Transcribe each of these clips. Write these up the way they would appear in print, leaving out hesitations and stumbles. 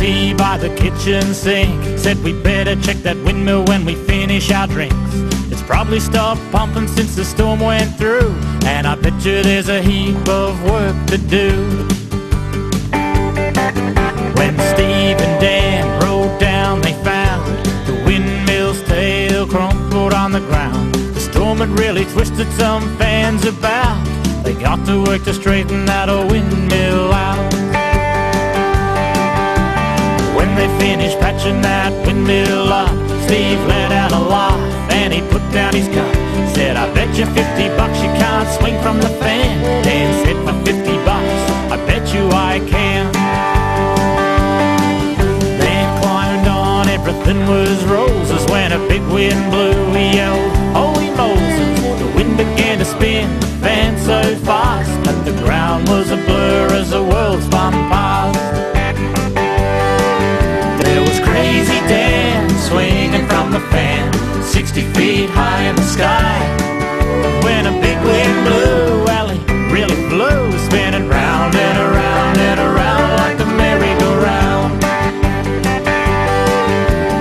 tea by the kitchen sink. Said we better check that windmill when we finish our drinks. It's probably stopped pumping since the storm went through, and I bet you there's a heap of work to do. When Steve and Dan rode down, they found the windmill's tail crumpled on the ground. The storm had really twisted some fans about. They got to work to straighten that old windmill out. When they finished patching that windmill up, Steve let out a laugh and he put down his cup. Said, I bet you $50 you can't swing from the fan. Dan said, for $50, I bet you I can. Dan climbed on, everything was roses when a big wind blew. He yelled, holy Moses! The wind began to spin the fan so fast that the ground was a blur as the world spun past. There was Crazy Dan swinging from the fan, 60 feet high in the sky. When a big wind blew, well, he really flew, spinning round and around and around like a merry-go-round.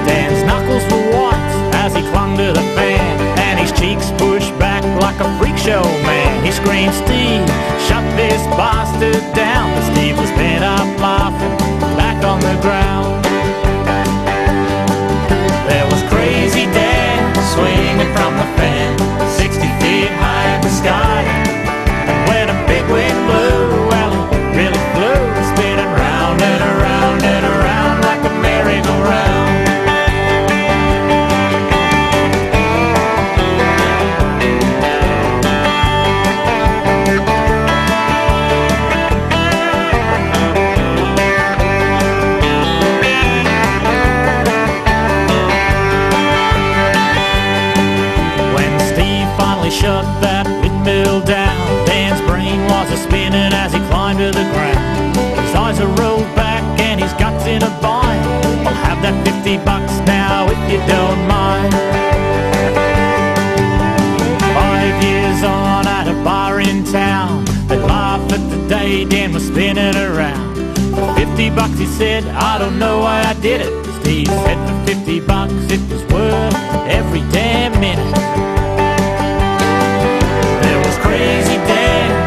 Dan's knuckles were white as he clung to the fan, and his cheeks pushed back like a freak show man. He screamed, Steve, shut this bastard down. But Steve was bent up laughing back on the ground. There was Crazy Dan swinging from the fan, 60 feet high in the sky. And when a big wind blew, well, it really flew, spinning round and around and around like a merry-go-round. Shut that windmill down. Dan's brain was a-spinning as he climbed to the ground. His eyes are rolled back and his guts in a bind. I'll have that $50 now if you don't mind. 5 years on at a bar in town, they laugh at the day Dan was spinning around. For $50 he said, I don't know why I did it. Steve said for $50 it was worth every damn minute. Crazy Dan